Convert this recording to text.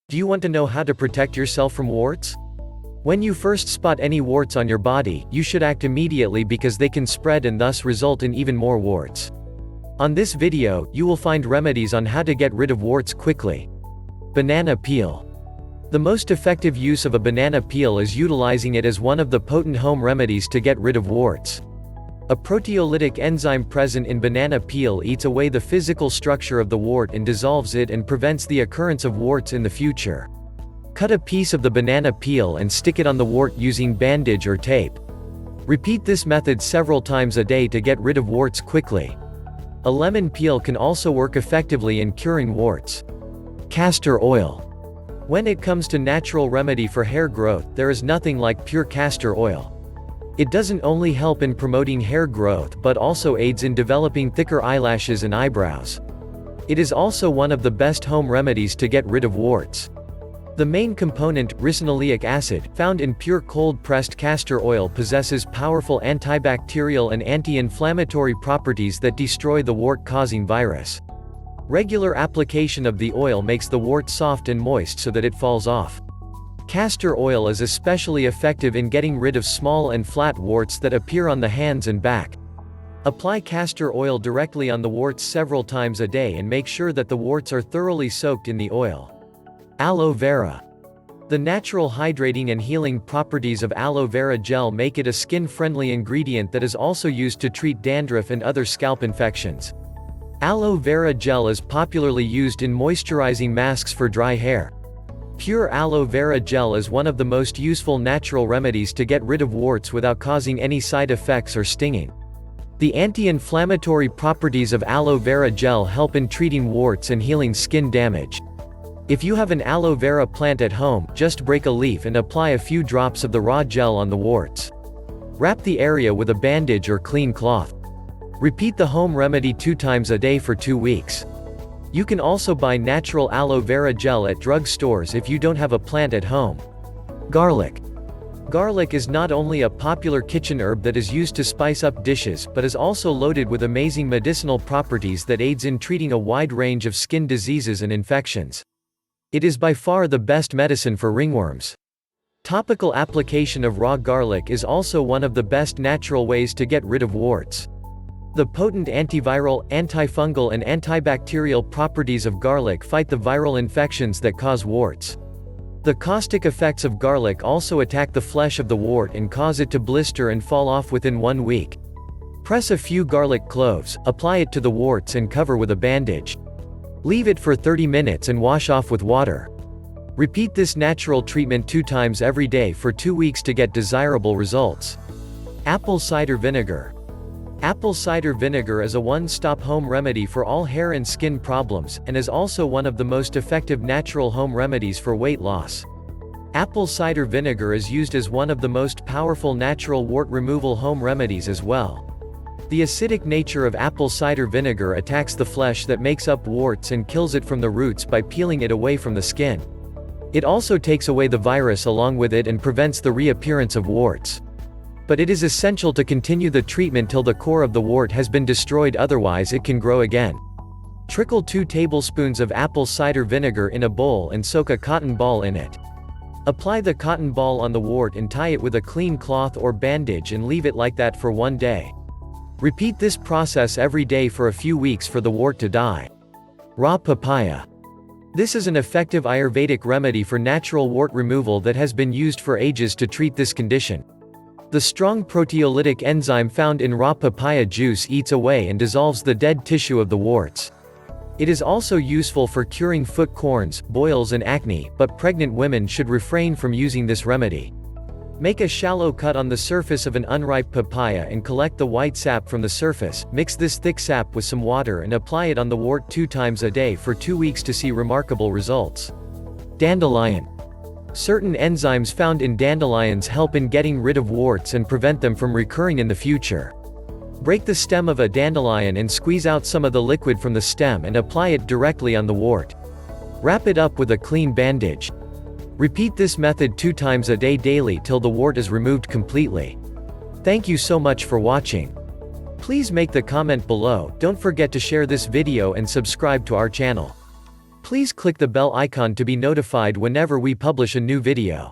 Do you want to know how to protect yourself from warts? When you first spot any warts on your body, you should act immediately because they can spread and thus result in even more warts. On this video, you will find remedies on how to get rid of warts quickly. Banana peel. The most effective use of a banana peel is utilizing it as one of the potent home remedies to get rid of warts. A proteolytic enzyme present in banana peel eats away the physical structure of the wart and dissolves it and prevents the occurrence of warts in the future. Cut a piece of the banana peel and stick it on the wart using bandage or tape. Repeat this method several times a day to get rid of warts quickly. A lemon peel can also work effectively in curing warts. Castor oil. When it comes to natural remedy for hair growth, there is nothing like pure castor oil. It doesn't only help in promoting hair growth but also aids in developing thicker eyelashes and eyebrows. It is also one of the best home remedies to get rid of warts. The main component, ricinoleic acid, found in pure cold-pressed castor oil possesses powerful antibacterial and anti-inflammatory properties that destroy the wart-causing virus. Regular application of the oil makes the wart soft and moist so that it falls off. Castor oil is especially effective in getting rid of small and flat warts that appear on the hands and back. Apply castor oil directly on the warts several times a day and make sure that the warts are thoroughly soaked in the oil. Aloe vera. The natural hydrating and healing properties of aloe vera gel make it a skin-friendly ingredient that is also used to treat dandruff and other scalp infections. Aloe vera gel is popularly used in moisturizing masks for dry hair. Pure aloe vera gel is one of the most useful natural remedies to get rid of warts without causing any side effects or stinging. The anti-inflammatory properties of aloe vera gel help in treating warts and healing skin damage. If you have an aloe vera plant at home, just break a leaf and apply a few drops of the raw gel on the warts. Wrap the area with a bandage or clean cloth. Repeat the home remedy 2 times a day for 2 weeks. You can also buy natural aloe vera gel at drug stores if you don't have a plant at home. Garlic. Garlic is not only a popular kitchen herb that is used to spice up dishes but is also loaded with amazing medicinal properties that aids in treating a wide range of skin diseases and infections. It is by far the best medicine for ringworms. Topical application of raw garlic is also one of the best natural ways to get rid of warts. The potent antiviral, antifungal and antibacterial properties of garlic fight the viral infections that cause warts. The caustic effects of garlic also attack the flesh of the wart and cause it to blister and fall off within 1 week. Press a few garlic cloves, apply it to the warts and cover with a bandage. Leave it for 30 minutes and wash off with water. Repeat this natural treatment 2 times every day for 2 weeks to get desirable results. Apple cider vinegar. Apple cider vinegar is a one-stop home remedy for all hair and skin problems, and is also one of the most effective natural home remedies for weight loss. Apple cider vinegar is used as one of the most powerful natural wart removal home remedies as well. The acidic nature of apple cider vinegar attacks the flesh that makes up warts and kills it from the roots by peeling it away from the skin. It also takes away the virus along with it and prevents the reappearance of warts. But it is essential to continue the treatment till the core of the wart has been destroyed, otherwise it can grow again. Trickle 2 tablespoons of apple cider vinegar in a bowl and soak a cotton ball in it. Apply the cotton ball on the wart and tie it with a clean cloth or bandage and leave it like that for 1 day. Repeat this process every day for a few weeks for the wart to die. Raw papaya. This is an effective Ayurvedic remedy for natural wart removal that has been used for ages to treat this condition. The strong proteolytic enzyme found in raw papaya juice eats away and dissolves the dead tissue of the warts. It is also useful for curing foot corns, boils and acne, but pregnant women should refrain from using this remedy. Make a shallow cut on the surface of an unripe papaya and collect the white sap from the surface. Mix this thick sap with some water and apply it on the wart 2 times a day for 2 weeks to see remarkable results. Dandelion. Certain enzymes found in dandelions help in getting rid of warts and prevent them from recurring in the future. Break the stem of a dandelion and squeeze out some of the liquid from the stem and apply it directly on the wart. Wrap it up with a clean bandage. Repeat this method 2 times a day daily till the wart is removed completely. Thank you so much for watching. Please make the comment below, don't forget to share this video and subscribe to our channel. Please click the bell icon to be notified whenever we publish a new video.